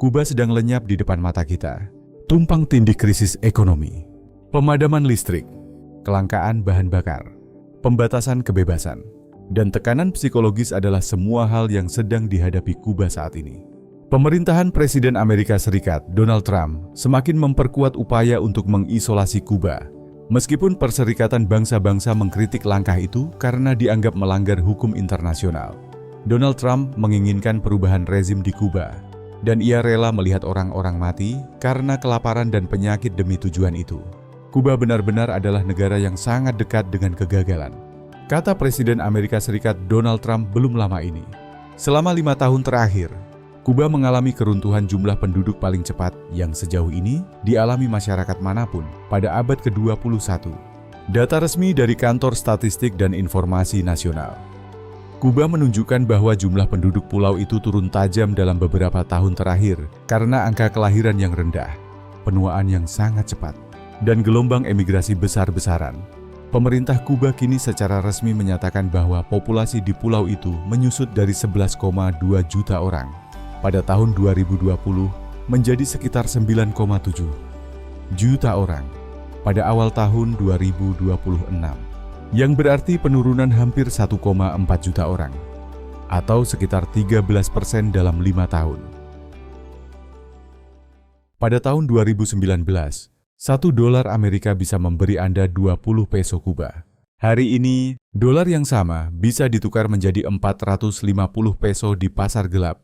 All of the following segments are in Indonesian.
Kuba sedang lenyap di depan mata kita. Tumpang tindih krisis ekonomi, pemadaman listrik, kelangkaan bahan bakar, pembatasan kebebasan, dan tekanan psikologis adalah semua hal yang sedang dihadapi Kuba saat ini. Pemerintahan Presiden Amerika Serikat, Donald Trump, semakin memperkuat upaya untuk mengisolasi Kuba. Meskipun Perserikatan Bangsa-Bangsa mengkritik langkah itu karena dianggap melanggar hukum internasional, Donald Trump menginginkan perubahan rezim di Kuba. Dan ia rela melihat orang-orang mati karena kelaparan dan penyakit demi tujuan itu. Kuba benar-benar adalah negara yang sangat dekat dengan kegagalan, kata Presiden Amerika Serikat Donald Trump belum lama ini. Selama 5 tahun terakhir, Kuba mengalami keruntuhan jumlah penduduk paling cepat yang sejauh ini dialami masyarakat manapun pada abad ke-21. Data resmi dari Kantor Statistik dan Informasi Nasional Kuba menunjukkan bahwa jumlah penduduk pulau itu turun tajam dalam beberapa tahun terakhir karena angka kelahiran yang rendah, penuaan yang sangat cepat, dan gelombang emigrasi besar-besaran. Pemerintah Kuba kini secara resmi menyatakan bahwa populasi di pulau itu menyusut dari 11,2 juta orang pada tahun 2020 menjadi sekitar 9,7 juta orang pada awal tahun 2026. Yang berarti penurunan hampir 1,4 juta orang, atau sekitar 13% dalam 5 tahun. Pada tahun 2019, $1 Amerika bisa memberi Anda 20 peso Kuba. Hari ini, dolar yang sama bisa ditukar menjadi 450 peso di pasar gelap,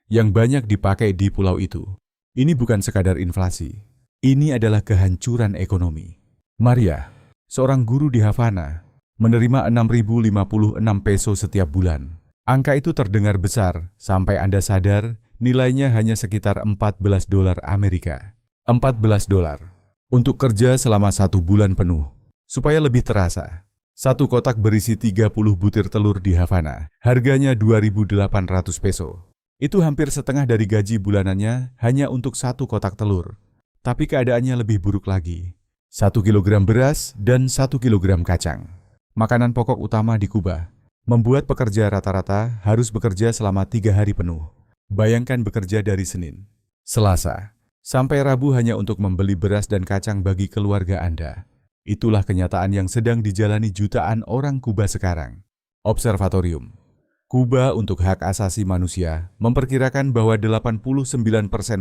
yang banyak dipakai di pulau itu. Ini bukan sekadar inflasi, ini adalah kehancuran ekonomi. Maria, seorang guru di Havana, menerima 6.056 peso setiap bulan. Angka itu terdengar besar sampai Anda sadar nilainya hanya sekitar $14 Amerika. $14 untuk kerja selama 1 bulan penuh. Supaya lebih terasa, satu kotak berisi 30 butir telur di Havana, harganya 2.800 peso. Itu hampir setengah dari gaji bulanannya hanya untuk 1 kotak telur. Tapi keadaannya lebih buruk lagi. 1 kilogram beras dan 1 kilogram kacang, makanan pokok utama di Kuba, membuat pekerja rata-rata harus bekerja selama 3 hari penuh. Bayangkan bekerja dari Senin, Selasa, sampai Rabu hanya untuk membeli beras dan kacang bagi keluarga Anda. Itulah kenyataan yang sedang dijalani jutaan orang Kuba sekarang. Observatorium Kuba untuk Hak Asasi Manusia memperkirakan bahwa 89%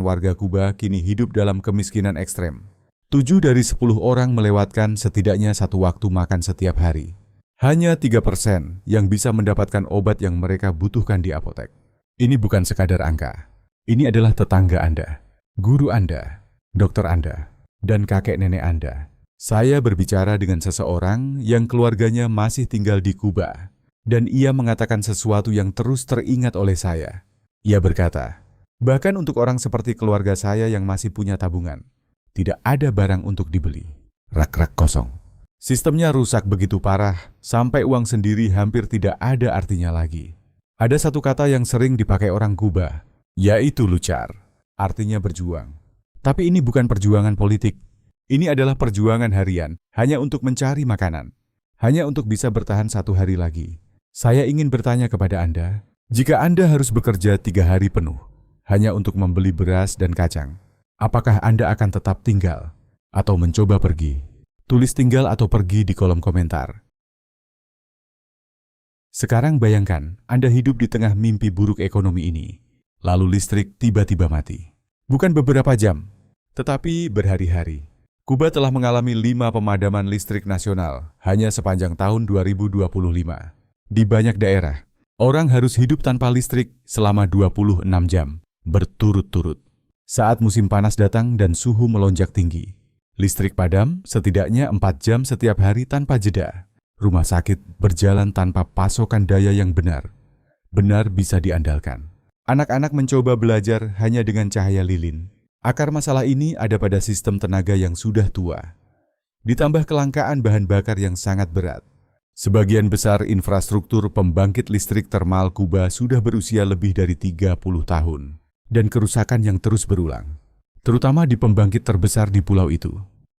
warga Kuba kini hidup dalam kemiskinan ekstrem. 7 dari 10 orang melewatkan setidaknya 1 waktu makan setiap hari. Hanya 3% yang bisa mendapatkan obat yang mereka butuhkan di apotek. Ini bukan sekadar angka. Ini adalah tetangga Anda, guru Anda, dokter Anda, dan kakek nenek Anda. Saya berbicara dengan seseorang yang keluarganya masih tinggal di Kuba, dan ia mengatakan sesuatu yang terus teringat oleh saya. Ia berkata, bahkan untuk orang seperti keluarga saya yang masih punya tabungan, tidak ada barang untuk dibeli. Rak-rak kosong. Sistemnya rusak begitu parah, sampai uang sendiri hampir tidak ada artinya lagi. Ada satu kata yang sering dipakai orang Kuba, yaitu luchar, artinya berjuang. Tapi ini bukan perjuangan politik. Ini adalah perjuangan harian, hanya untuk mencari makanan. Hanya untuk bisa bertahan 1 hari lagi. Saya ingin bertanya kepada Anda, jika Anda harus bekerja 3 hari penuh, hanya untuk membeli beras dan kacang, apakah Anda akan tetap tinggal atau mencoba pergi? Tulis tinggal atau pergi di kolom komentar. Sekarang bayangkan Anda hidup di tengah mimpi buruk ekonomi ini. Lalu listrik tiba-tiba mati. Bukan beberapa jam, tetapi berhari-hari. Kuba telah mengalami 5 pemadaman listrik nasional hanya sepanjang tahun 2025. Di banyak daerah, orang harus hidup tanpa listrik selama 26 jam, berturut-turut. Saat musim panas datang dan suhu melonjak tinggi, listrik padam setidaknya 4 jam setiap hari tanpa jeda. Rumah sakit berjalan tanpa pasokan daya yang benar bisa diandalkan. Anak-anak mencoba belajar hanya dengan cahaya lilin. Akar masalah ini ada pada sistem tenaga yang sudah tua, ditambah kelangkaan bahan bakar yang sangat berat. Sebagian besar infrastruktur pembangkit listrik termal Kuba sudah berusia lebih dari 30 tahun, dan kerusakan yang terus berulang, terutama di pembangkit terbesar di pulau itu.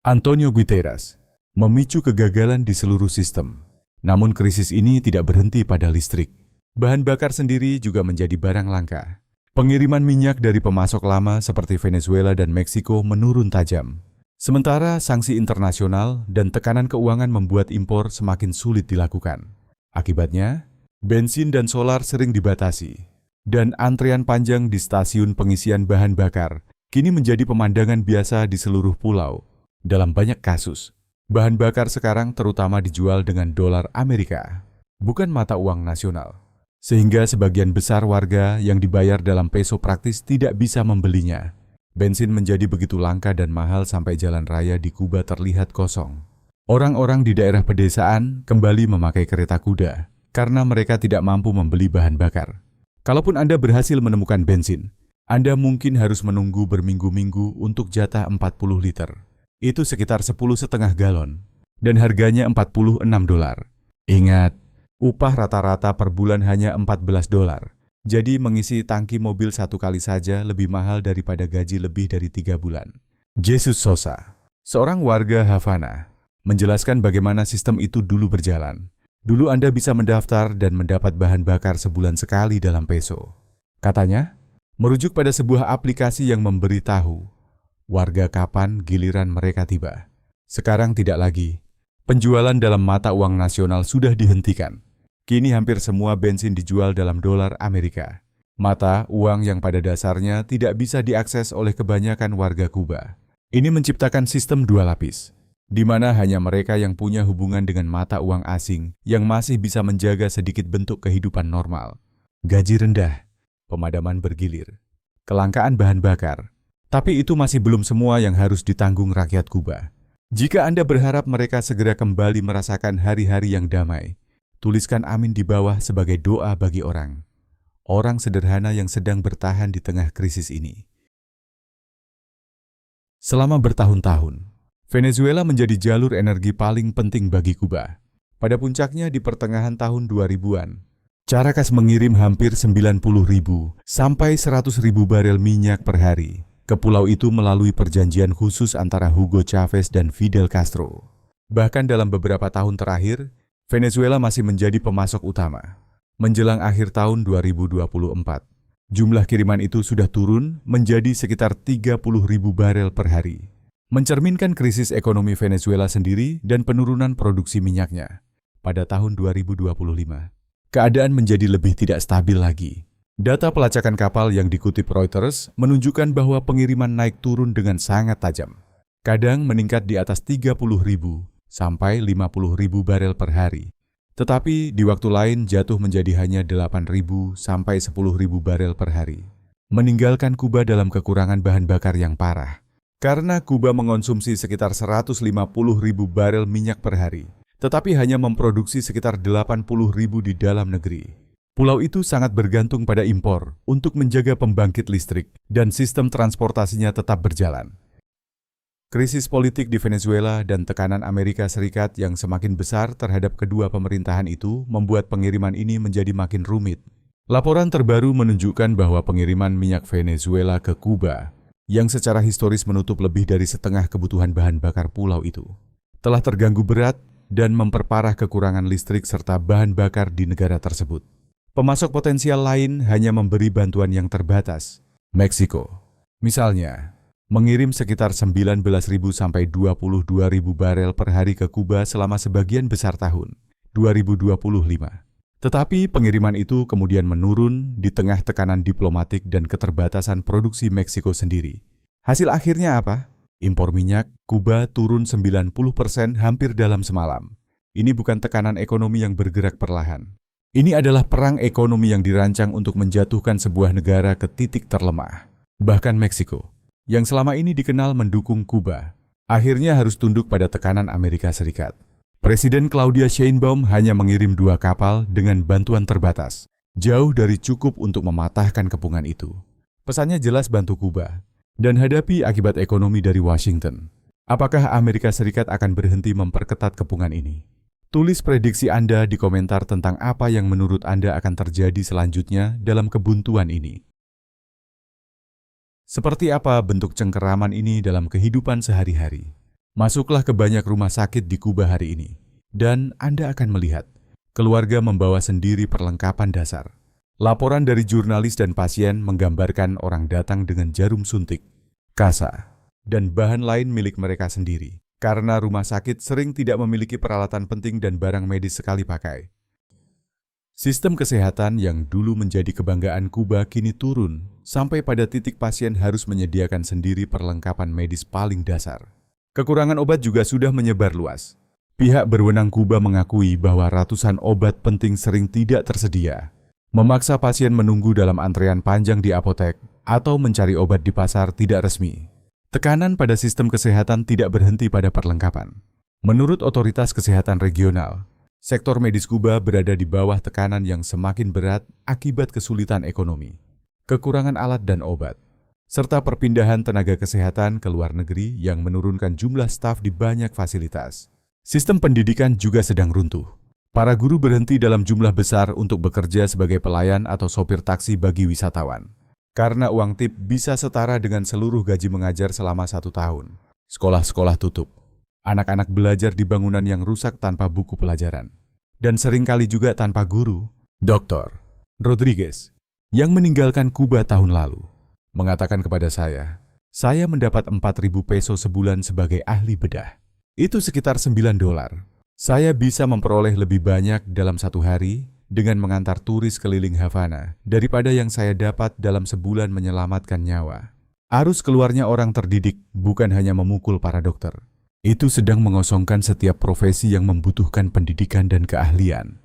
Antonio Guterres memicu kegagalan di seluruh sistem. Namun krisis ini tidak berhenti pada listrik. Bahan bakar sendiri juga menjadi barang langka. Pengiriman minyak dari pemasok lama seperti Venezuela dan Meksiko menurun tajam. Sementara sanksi internasional dan tekanan keuangan membuat impor semakin sulit dilakukan. Akibatnya, bensin dan solar sering dibatasi, dan antrean panjang di stasiun pengisian bahan bakar kini menjadi pemandangan biasa di seluruh pulau. Dalam banyak kasus, bahan bakar sekarang terutama dijual dengan dolar Amerika, bukan mata uang nasional. Sehingga sebagian besar warga yang dibayar dalam peso praktis tidak bisa membelinya. Bensin menjadi begitu langka dan mahal sampai jalan raya di Kuba terlihat kosong. Orang-orang di daerah pedesaan kembali memakai kereta kuda karena mereka tidak mampu membeli bahan bakar. Kalaupun Anda berhasil menemukan bensin, Anda mungkin harus menunggu berminggu-minggu untuk jatah 40 liter. Itu sekitar 10,5 galon dan harganya $46. Ingat, upah rata-rata per bulan hanya $14. Jadi mengisi tangki mobil satu kali saja lebih mahal daripada gaji lebih dari 3 bulan. Jesus Sosa, seorang warga Havana, menjelaskan bagaimana sistem itu dulu berjalan. Dulu Anda bisa mendaftar dan mendapat bahan bakar sebulan sekali dalam peso. Katanya, merujuk pada sebuah aplikasi yang memberitahu warga kapan giliran mereka tiba. Sekarang tidak lagi. Penjualan dalam mata uang nasional sudah dihentikan. Kini hampir semua bensin dijual dalam dolar Amerika. Mata uang yang pada dasarnya tidak bisa diakses oleh kebanyakan warga Kuba. Ini menciptakan sistem dua lapis, di mana hanya mereka yang punya hubungan dengan mata uang asing yang masih bisa menjaga sedikit bentuk kehidupan normal. Gaji rendah, pemadaman bergilir, kelangkaan bahan bakar. Tapi itu masih belum semua yang harus ditanggung rakyat Kuba. Jika Anda berharap mereka segera kembali merasakan hari-hari yang damai, tuliskan amin di bawah sebagai doa bagi orang sederhana yang sedang bertahan di tengah krisis ini. Selama bertahun-tahun, Venezuela menjadi jalur energi paling penting bagi Kuba. Pada puncaknya di pertengahan tahun 2000-an, Caracas mengirim hampir 90.000 sampai 100.000 barel minyak per hari ke pulau itu melalui perjanjian khusus antara Hugo Chavez dan Fidel Castro. Bahkan dalam beberapa tahun terakhir, Venezuela masih menjadi pemasok utama. Menjelang akhir tahun 2024, jumlah kiriman itu sudah turun menjadi sekitar 30.000 barel per hari. Mencerminkan krisis ekonomi Venezuela sendiri dan penurunan produksi minyaknya. Pada tahun 2025, keadaan menjadi lebih tidak stabil lagi. Data pelacakan kapal yang dikutip Reuters menunjukkan bahwa pengiriman naik turun dengan sangat tajam. Kadang meningkat di atas 30.000 sampai 50.000 barel per hari. Tetapi di waktu lain jatuh menjadi hanya 8.000 sampai 10.000 barel per hari. Meninggalkan Kuba dalam kekurangan bahan bakar yang parah. Karena Kuba mengonsumsi sekitar 150.000 barel minyak per hari, tetapi hanya memproduksi sekitar 80.000 di dalam negeri. Pulau itu sangat bergantung pada impor untuk menjaga pembangkit listrik dan sistem transportasinya tetap berjalan. Krisis politik di Venezuela dan tekanan Amerika Serikat yang semakin besar terhadap kedua pemerintahan itu membuat pengiriman ini menjadi makin rumit. Laporan terbaru menunjukkan bahwa pengiriman minyak Venezuela ke Kuba, yang secara historis menutup lebih dari setengah kebutuhan bahan bakar pulau itu, telah terganggu berat dan memperparah kekurangan listrik serta bahan bakar di negara tersebut. Pemasok potensial lain hanya memberi bantuan yang terbatas. Meksiko, misalnya, mengirim sekitar 19.000 sampai 22.000 barel per hari ke Kuba selama sebagian besar tahun 2025. Tetapi pengiriman itu kemudian menurun di tengah tekanan diplomatik dan keterbatasan produksi Meksiko sendiri. Hasil akhirnya apa? Impor minyak Kuba turun 90% hampir dalam semalam. Ini bukan tekanan ekonomi yang bergerak perlahan. Ini adalah perang ekonomi yang dirancang untuk menjatuhkan sebuah negara ke titik terlemah. Bahkan Meksiko, yang selama ini dikenal mendukung Kuba, akhirnya harus tunduk pada tekanan Amerika Serikat. Presiden Claudia Sheinbaum hanya mengirim 2 kapal dengan bantuan terbatas, jauh dari cukup untuk mematahkan kepungan itu. Pesannya jelas, bantu Kuba dan hadapi akibat ekonomi dari Washington. Apakah Amerika Serikat akan berhenti memperketat kepungan ini? Tulis prediksi Anda di komentar tentang apa yang menurut Anda akan terjadi selanjutnya dalam kebuntuan ini. Seperti apa bentuk cengkeraman ini dalam kehidupan sehari-hari? Masuklah ke banyak rumah sakit di Kuba hari ini, dan Anda akan melihat keluarga membawa sendiri perlengkapan dasar. Laporan dari jurnalis dan pasien menggambarkan orang datang dengan jarum suntik, kasa, dan bahan lain milik mereka sendiri, karena rumah sakit sering tidak memiliki peralatan penting dan barang medis sekali pakai. Sistem kesehatan yang dulu menjadi kebanggaan Kuba kini turun, sampai pada titik pasien harus menyediakan sendiri perlengkapan medis paling dasar. Kekurangan obat juga sudah menyebar luas. Pihak berwenang Kuba mengakui bahwa ratusan obat penting sering tidak tersedia, memaksa pasien menunggu dalam antrean panjang di apotek atau mencari obat di pasar tidak resmi. Tekanan pada sistem kesehatan tidak berhenti pada perlengkapan. Menurut otoritas kesehatan regional, sektor medis Kuba berada di bawah tekanan yang semakin berat akibat kesulitan ekonomi, kekurangan alat dan obat, serta perpindahan tenaga kesehatan ke luar negeri yang menurunkan jumlah staf di banyak fasilitas. Sistem pendidikan juga sedang runtuh. Para guru berhenti dalam jumlah besar untuk bekerja sebagai pelayan atau sopir taksi bagi wisatawan. Karena uang tip bisa setara dengan seluruh gaji mengajar selama 1 tahun. Sekolah-sekolah tutup. Anak-anak belajar di bangunan yang rusak tanpa buku pelajaran. Dan seringkali juga tanpa guru. Dr. Rodriguez, yang meninggalkan Kuba tahun lalu, mengatakan kepada saya mendapat 4.000 peso sebulan sebagai ahli bedah. Itu sekitar $9. Saya bisa memperoleh lebih banyak dalam 1 hari dengan mengantar turis keliling Havana daripada yang saya dapat dalam sebulan menyelamatkan nyawa. Arus keluarnya orang terdidik bukan hanya memukul para dokter. Itu sedang mengosongkan setiap profesi yang membutuhkan pendidikan dan keahlian.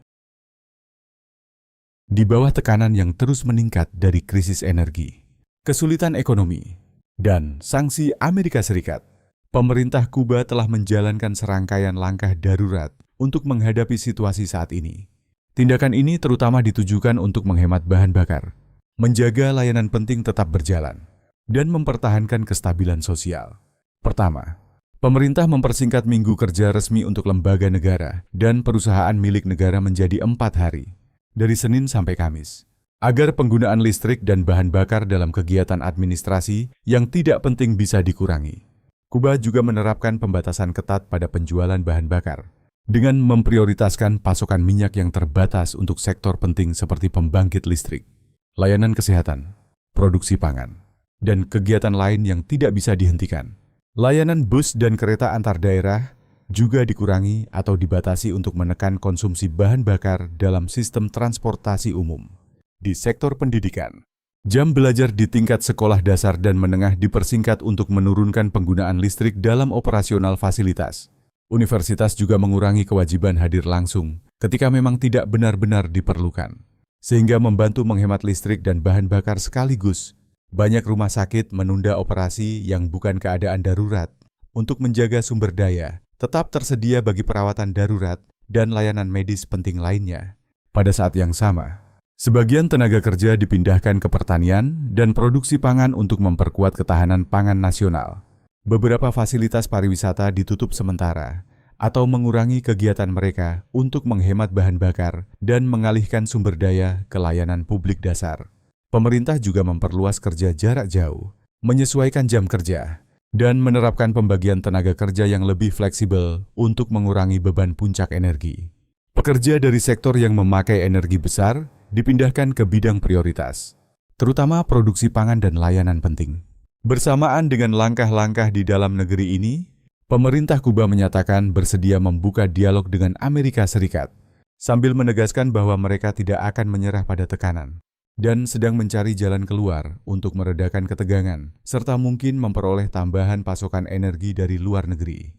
Di bawah tekanan yang terus meningkat dari krisis energi, kesulitan ekonomi, dan sanksi Amerika Serikat, pemerintah Kuba telah menjalankan serangkaian langkah darurat untuk menghadapi situasi saat ini. Tindakan ini terutama ditujukan untuk menghemat bahan bakar, menjaga layanan penting tetap berjalan, dan mempertahankan kestabilan sosial. Pertama, pemerintah mempersingkat minggu kerja resmi untuk lembaga negara dan perusahaan milik negara menjadi 4 hari, dari Senin sampai Kamis, agar penggunaan listrik dan bahan bakar dalam kegiatan administrasi yang tidak penting bisa dikurangi. Kuba juga menerapkan pembatasan ketat pada penjualan bahan bakar, dengan memprioritaskan pasokan minyak yang terbatas untuk sektor penting seperti pembangkit listrik, layanan kesehatan, produksi pangan, dan kegiatan lain yang tidak bisa dihentikan. Layanan bus dan kereta antar daerah juga dikurangi atau dibatasi untuk menekan konsumsi bahan bakar dalam sistem transportasi umum. Di sektor pendidikan, jam belajar di tingkat sekolah dasar dan menengah dipersingkat untuk menurunkan penggunaan listrik dalam operasional fasilitas. Universitas juga mengurangi kewajiban hadir langsung ketika memang tidak benar-benar diperlukan, sehingga membantu menghemat listrik dan bahan bakar sekaligus. Banyak rumah sakit menunda operasi yang bukan keadaan darurat untuk menjaga sumber daya tetap tersedia bagi perawatan darurat dan layanan medis penting lainnya. Pada saat yang sama, sebagian tenaga kerja dipindahkan ke pertanian dan produksi pangan untuk memperkuat ketahanan pangan nasional. Beberapa fasilitas pariwisata ditutup sementara atau mengurangi kegiatan mereka untuk menghemat bahan bakar dan mengalihkan sumber daya ke layanan publik dasar. Pemerintah juga memperluas kerja jarak jauh, menyesuaikan jam kerja, dan menerapkan pembagian tenaga kerja yang lebih fleksibel untuk mengurangi beban puncak energi. Pekerja dari sektor yang memakai energi besar dipindahkan ke bidang prioritas, terutama produksi pangan dan layanan penting. Bersamaan dengan langkah-langkah di dalam negeri ini, pemerintah Kuba menyatakan bersedia membuka dialog dengan Amerika Serikat, sambil menegaskan bahwa mereka tidak akan menyerah pada tekanan, dan sedang mencari jalan keluar untuk meredakan ketegangan, serta mungkin memperoleh tambahan pasokan energi dari luar negeri.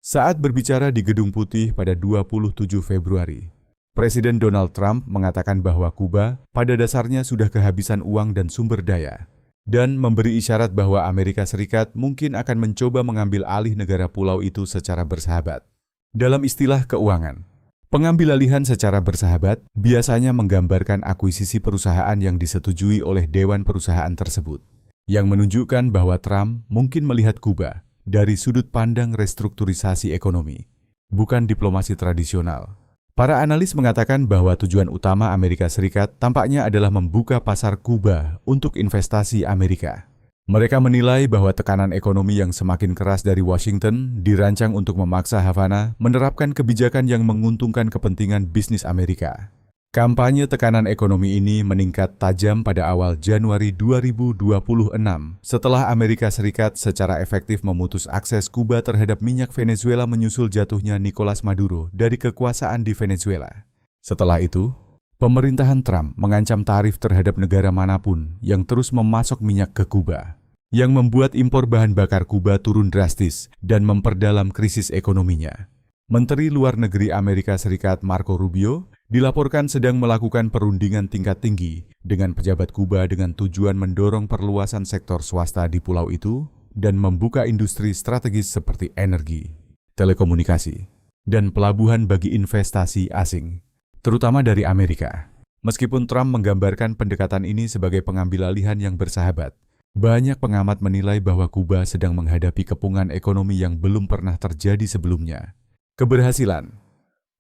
Saat berbicara di Gedung Putih pada 27 Februari, Presiden Donald Trump mengatakan bahwa Kuba pada dasarnya sudah kehabisan uang dan sumber daya, dan memberi isyarat bahwa Amerika Serikat mungkin akan mencoba mengambil alih negara pulau itu secara bersahabat. Dalam istilah keuangan, pengambilalihan secara bersahabat biasanya menggambarkan akuisisi perusahaan yang disetujui oleh Dewan Perusahaan tersebut, yang menunjukkan bahwa Trump mungkin melihat Kuba dari sudut pandang restrukturisasi ekonomi, bukan diplomasi tradisional. Para analis mengatakan bahwa tujuan utama Amerika Serikat tampaknya adalah membuka pasar Kuba untuk investasi Amerika. Mereka menilai bahwa tekanan ekonomi yang semakin keras dari Washington dirancang untuk memaksa Havana menerapkan kebijakan yang menguntungkan kepentingan bisnis Amerika. Kampanye tekanan ekonomi ini meningkat tajam pada awal Januari 2026 setelah Amerika Serikat secara efektif memutus akses Kuba terhadap minyak Venezuela menyusul jatuhnya Nicolas Maduro dari kekuasaan di Venezuela. Setelah itu, pemerintahan Trump mengancam tarif terhadap negara manapun yang terus memasok minyak ke Kuba, yang membuat impor bahan bakar Kuba turun drastis dan memperdalam krisis ekonominya. Menteri Luar Negeri Amerika Serikat Marco Rubio dilaporkan sedang melakukan perundingan tingkat tinggi dengan pejabat Kuba dengan tujuan mendorong perluasan sektor swasta di pulau itu dan membuka industri strategis seperti energi, telekomunikasi, dan pelabuhan bagi investasi asing, terutama dari Amerika. Meskipun Trump menggambarkan pendekatan ini sebagai pengambilalihan yang bersahabat, banyak pengamat menilai bahwa Kuba sedang menghadapi kepungan ekonomi yang belum pernah terjadi sebelumnya. Keberhasilan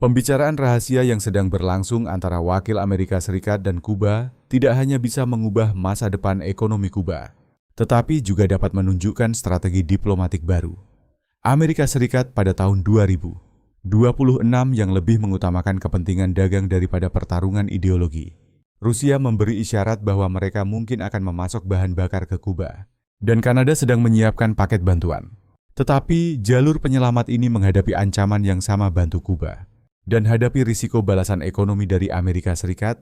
pembicaraan rahasia yang sedang berlangsung antara wakil Amerika Serikat dan Kuba tidak hanya bisa mengubah masa depan ekonomi Kuba, tetapi juga dapat menunjukkan strategi diplomatik baru. Amerika Serikat pada tahun 2026 yang lebih mengutamakan kepentingan dagang daripada pertarungan ideologi. Rusia memberi isyarat bahwa mereka mungkin akan memasok bahan bakar ke Kuba, dan Kanada sedang menyiapkan paket bantuan. Tetapi jalur penyelamat ini menghadapi ancaman yang sama bantu Kuba dan hadapi risiko balasan ekonomi dari Amerika Serikat.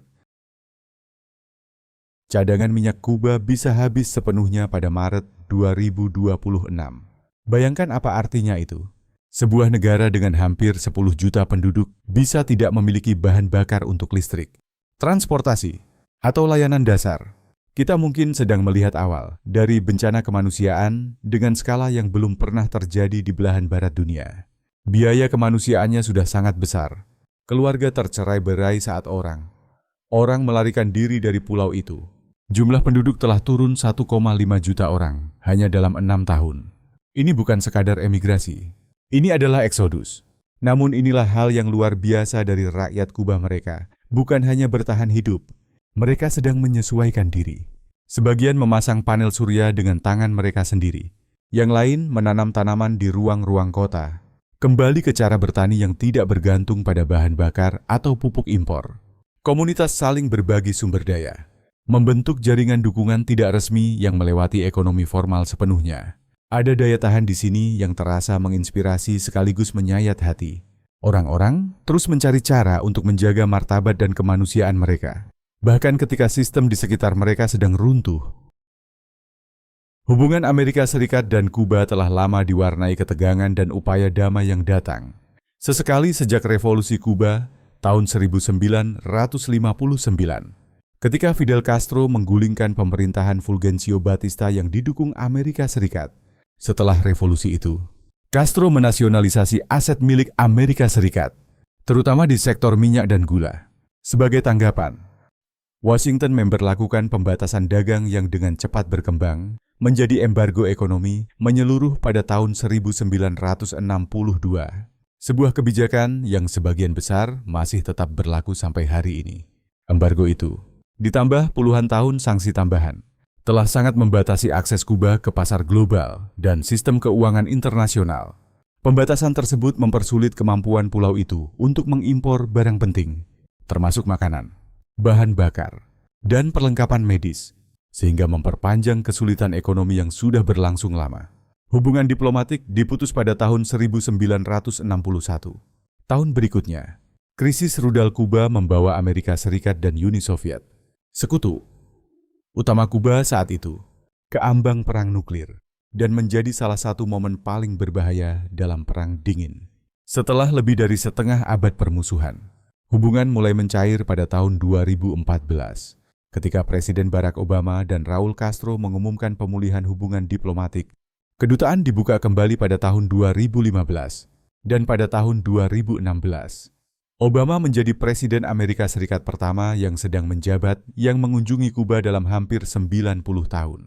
Cadangan minyak Kuba bisa habis sepenuhnya pada Maret 2026. Bayangkan apa artinya itu? Sebuah negara dengan hampir 10 juta penduduk bisa tidak memiliki bahan bakar untuk listrik, transportasi, atau layanan dasar. Kita mungkin sedang melihat awal dari bencana kemanusiaan dengan skala yang belum pernah terjadi di belahan barat dunia. Biaya kemanusiaannya sudah sangat besar. Keluarga tercerai-berai saat orang melarikan diri dari pulau itu. Jumlah penduduk telah turun 1,5 juta orang hanya dalam 6 tahun. Ini bukan sekadar emigrasi. Ini adalah eksodus. Namun inilah hal yang luar biasa dari rakyat Kuba mereka. Bukan hanya bertahan hidup. Mereka sedang menyesuaikan diri. Sebagian memasang panel surya dengan tangan mereka sendiri. Yang lain menanam tanaman di ruang-ruang kota. Kembali ke cara bertani yang tidak bergantung pada bahan bakar atau pupuk impor. Komunitas saling berbagi sumber daya. Membentuk jaringan dukungan tidak resmi yang melewati ekonomi formal sepenuhnya. Ada daya tahan di sini yang terasa menginspirasi sekaligus menyayat hati. Orang-orang terus mencari cara untuk menjaga martabat dan kemanusiaan mereka. Bahkan ketika sistem di sekitar mereka sedang runtuh. Hubungan Amerika Serikat dan Kuba telah lama diwarnai ketegangan dan upaya damai yang datang. Sesekali sejak Revolusi Kuba tahun 1959, ketika Fidel Castro menggulingkan pemerintahan Fulgencio Batista yang didukung Amerika Serikat. Setelah revolusi itu, Castro menasionalisasi aset milik Amerika Serikat, terutama di sektor minyak dan gula. Sebagai tanggapan, Washington memberlakukan pembatasan dagang yang dengan cepat berkembang menjadi embargo ekonomi menyeluruh pada tahun 1962. Sebuah kebijakan yang sebagian besar masih tetap berlaku sampai hari ini. Embargo itu, ditambah puluhan tahun sanksi tambahan, telah sangat membatasi akses Kuba ke pasar global dan sistem keuangan internasional. Pembatasan tersebut mempersulit kemampuan pulau itu untuk mengimpor barang penting, termasuk makanan, bahan bakar, dan perlengkapan medis, sehingga memperpanjang kesulitan ekonomi yang sudah berlangsung lama. Hubungan diplomatik diputus pada tahun 1961. Tahun berikutnya, krisis rudal Kuba membawa Amerika Serikat dan Uni Soviet, sekutu utama Kuba saat itu, ke ambang perang nuklir dan menjadi salah satu momen paling berbahaya dalam Perang Dingin. Setelah lebih dari setengah abad permusuhan, hubungan mulai mencair pada tahun 2014, ketika Presiden Barack Obama dan Raul Castro mengumumkan pemulihan hubungan diplomatik. Kedutaan dibuka kembali pada tahun 2015, dan pada tahun 2016, Obama menjadi Presiden Amerika Serikat pertama yang sedang menjabat yang mengunjungi Kuba dalam hampir 90 tahun.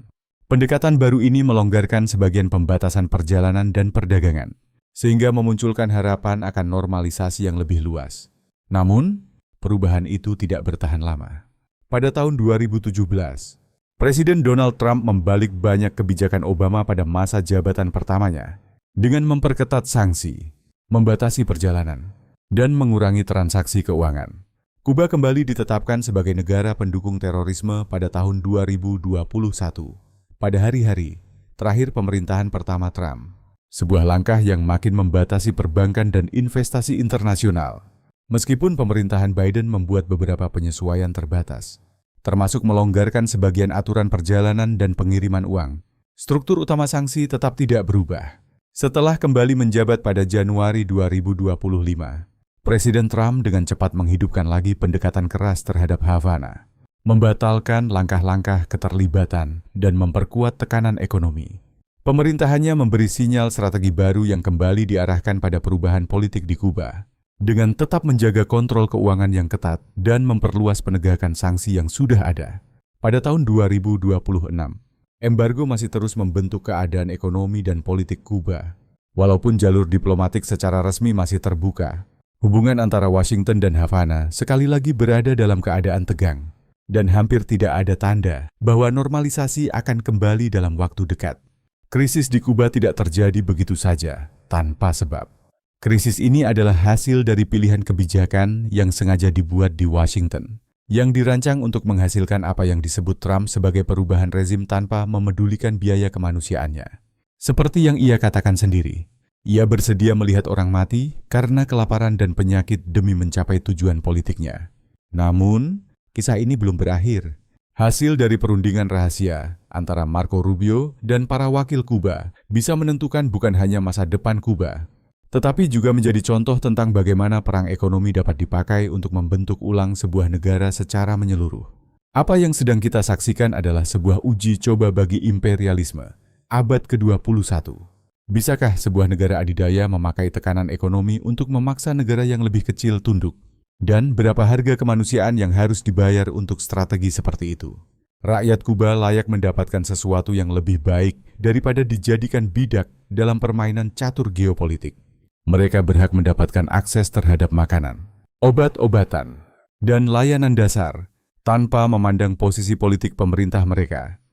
Pendekatan baru ini melonggarkan sebagian pembatasan perjalanan dan perdagangan, sehingga memunculkan harapan akan normalisasi yang lebih luas. Namun, perubahan itu tidak bertahan lama. Pada tahun 2017, Presiden Donald Trump membalik banyak kebijakan Obama pada masa jabatan pertamanya dengan memperketat sanksi, membatasi perjalanan, dan mengurangi transaksi keuangan. Kuba kembali ditetapkan sebagai negara pendukung terorisme pada tahun 2021, pada hari-hari terakhir pemerintahan pertama Trump. Sebuah langkah yang makin membatasi perbankan dan investasi internasional. Meskipun pemerintahan Biden membuat beberapa penyesuaian terbatas, termasuk melonggarkan sebagian aturan perjalanan dan pengiriman uang, struktur utama sanksi tetap tidak berubah. Setelah kembali menjabat pada Januari 2025, Presiden Trump dengan cepat menghidupkan lagi pendekatan keras terhadap Havana, membatalkan langkah-langkah keterlibatan dan memperkuat tekanan ekonomi. Pemerintahannya memberi sinyal strategi baru yang kembali diarahkan pada perubahan politik di Kuba, dengan tetap menjaga kontrol keuangan yang ketat dan memperluas penegakan sanksi yang sudah ada. Pada tahun 2026, embargo masih terus membentuk keadaan ekonomi dan politik Kuba. Walaupun jalur diplomatik secara resmi masih terbuka, hubungan antara Washington dan Havana sekali lagi berada dalam keadaan tegang, dan hampir tidak ada tanda bahwa normalisasi akan kembali dalam waktu dekat. Krisis di Kuba tidak terjadi begitu saja, tanpa sebab. Krisis ini adalah hasil dari pilihan kebijakan yang sengaja dibuat di Washington, yang dirancang untuk menghasilkan apa yang disebut Trump sebagai perubahan rezim tanpa memedulikan biaya kemanusiaannya. Seperti yang ia katakan sendiri, ia bersedia melihat orang mati karena kelaparan dan penyakit demi mencapai tujuan politiknya. Namun, kisah ini belum berakhir. Hasil dari perundingan rahasia antara Marco Rubio dan para wakil Kuba bisa menentukan bukan hanya masa depan Kuba, tetapi juga menjadi contoh tentang bagaimana perang ekonomi dapat dipakai untuk membentuk ulang sebuah negara secara menyeluruh. Apa yang sedang kita saksikan adalah sebuah uji coba bagi imperialisme abad ke-21. Bisakah sebuah negara adidaya memakai tekanan ekonomi untuk memaksa negara yang lebih kecil tunduk? Dan berapa harga kemanusiaan yang harus dibayar untuk strategi seperti itu? Rakyat Kuba layak mendapatkan sesuatu yang lebih baik daripada dijadikan bidak dalam permainan catur geopolitik. Mereka berhak mendapatkan akses terhadap makanan, obat-obatan, dan layanan dasar tanpa memandang posisi politik pemerintah mereka.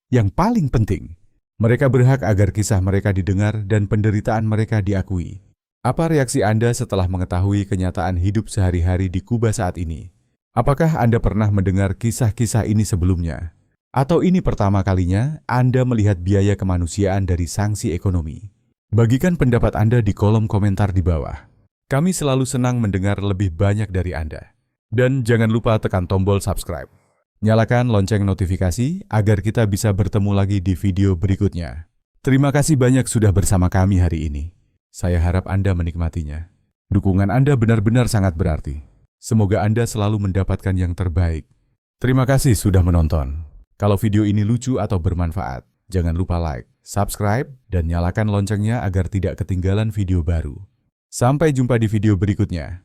Yang paling penting, mereka berhak agar kisah mereka didengar dan penderitaan mereka diakui. Apa reaksi Anda setelah mengetahui kenyataan hidup sehari-hari di Kuba saat ini? Apakah Anda pernah mendengar kisah-kisah ini sebelumnya? Atau ini pertama kalinya Anda melihat biaya kemanusiaan dari sanksi ekonomi? Bagikan pendapat Anda di kolom komentar di bawah. Kami selalu senang mendengar lebih banyak dari Anda. Dan jangan lupa tekan tombol subscribe. Nyalakan lonceng notifikasi agar kita bisa bertemu lagi di video berikutnya. Terima kasih banyak sudah bersama kami hari ini. Saya harap Anda menikmatinya. Dukungan Anda benar-benar sangat berarti. Semoga Anda selalu mendapatkan yang terbaik. Terima kasih sudah menonton. Kalau video ini lucu atau bermanfaat, jangan lupa like, subscribe, dan nyalakan loncengnya agar tidak ketinggalan video baru. Sampai jumpa di video berikutnya.